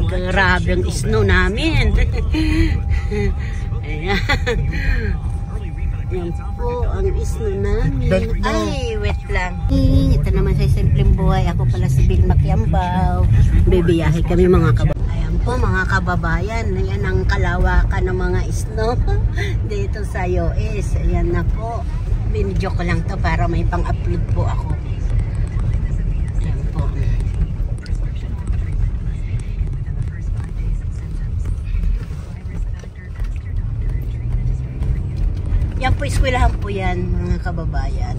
Grabe ang snow namin. Ayan. Yan po ang snow namin. Ay, wait lang. Ito naman sa simpleng buhay. Ako pala si Bill Makiambaw. Bibiyahe kami mga kababayan. Ayan po mga kababayan. Ayan ang kalawakan ng mga snow dito sa US. Ayan na po. Binidyo ko lang to para may pang-upload po ako. Ayan po. Yan po, eskwelahan po yan, mga kababayan.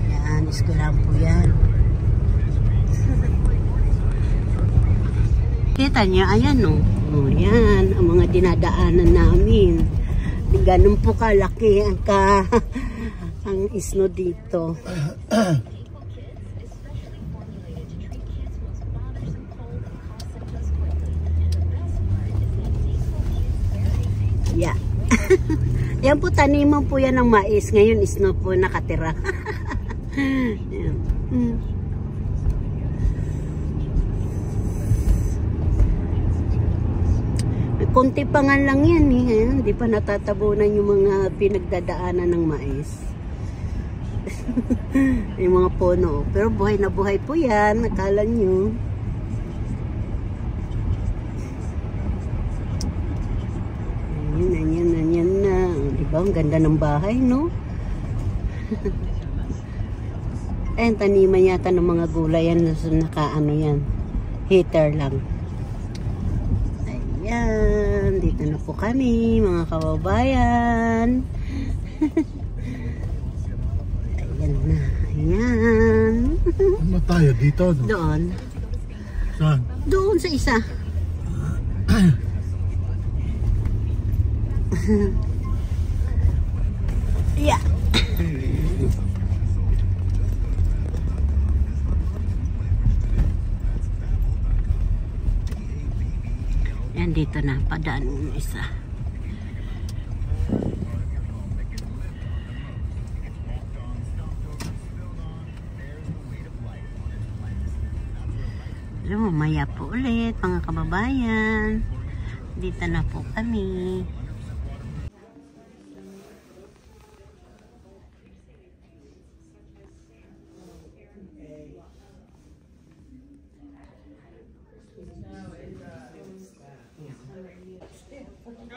Yan, eskwelahan po yan. Kita niyo, ayan o. Oh, yan, ang mga dinadaanan namin. Ganun po kalaki ang snow dito. Yeah. Yan po, taniman po yan ng mais. Ngayon, snow po nakatira. Yan. Kunti pa nga lang yan eh. Hindi pa natatabunan yung mga pinagdadaanan ng mais. Yung mga puno. Pero buhay na buhay po yan. Nakala nyo. Ayan na. Diba? Ang ganda ng bahay, no? Ayan, taniman yata ng mga gulay yan. Naka-ano yan. Heater lang. Ayan. Dito na po kami, mga kababayan. Ayan na. Ayan. Ano tayo dito? No? Doon. Saan? Doon sa isa. Yeah. Yan, dito na padaan ng isa. Mamaya po ulit mga kababayan. Dito na po kami.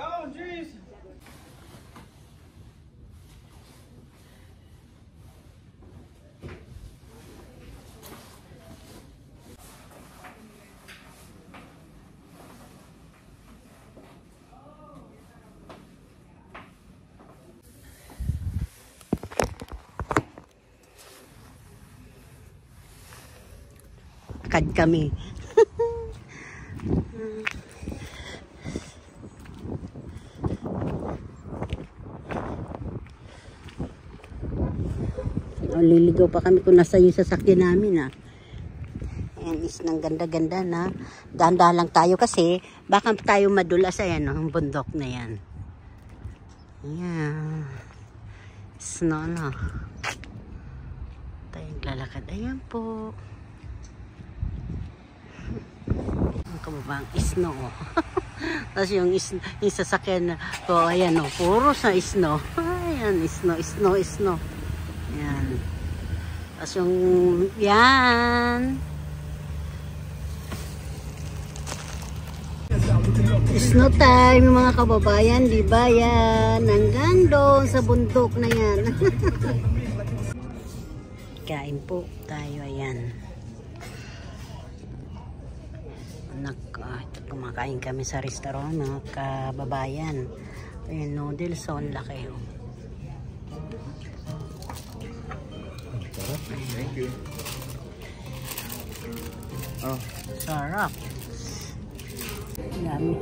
Oh, jeez. Kad kami. Liligaw pa kami kung nasa yung sasakyan namin ah. Ayan is ng ganda-ganda na. Dahan-dahan lang tayo kasi baka tayo madulas. Ayan o, ang bundok na yan. Ayan. Snow na. Tayong lalakad. Ayan po. Ang kababang snow. Tapos yung sasakyan ko, ayan o, puro sa snow. Ayan, snow. Ayan. Tapos yung, yan. Snow time, mga kababayan, di ba yan? Hanggang doon sa bundok na yan. Kain po tayo, ayan. Kumakain kami sa restaurant, mga kababayan. Ayan, noodles, so ang laki. Thank you. Oh. Sarap. Yummy.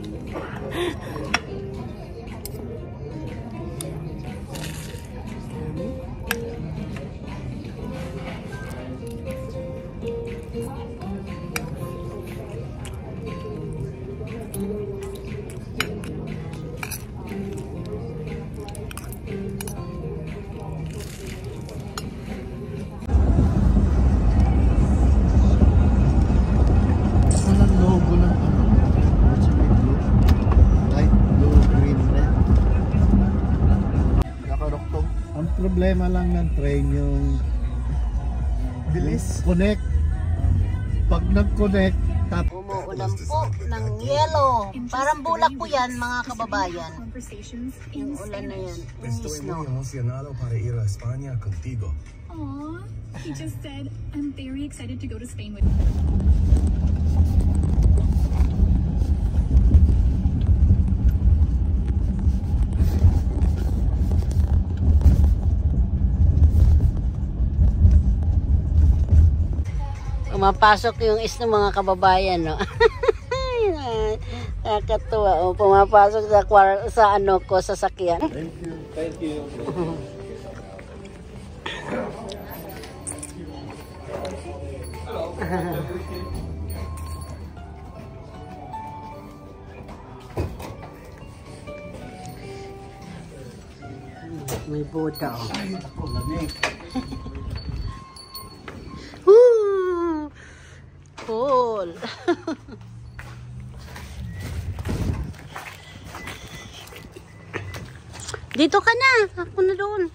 problema lang ng train yung bilis. Connect. Pag nag-connect, Umuulan po ng yelo. Parang bulak po yan, mga kababayan. Yung ulan na yan. Yung Estoy snow. muy emocionado para ir a España contigo. Aw, he just said, I'm very excited to go to Spain with Pumapasok yung isno mga kababayan, no? Nakakatuwa. Oh, pumapasok sa ano ko, sa sakyan. thank you. May Buddha, oh. Ay, ako, lamig. Woo! Cool. Dito ka na. Ako na doon.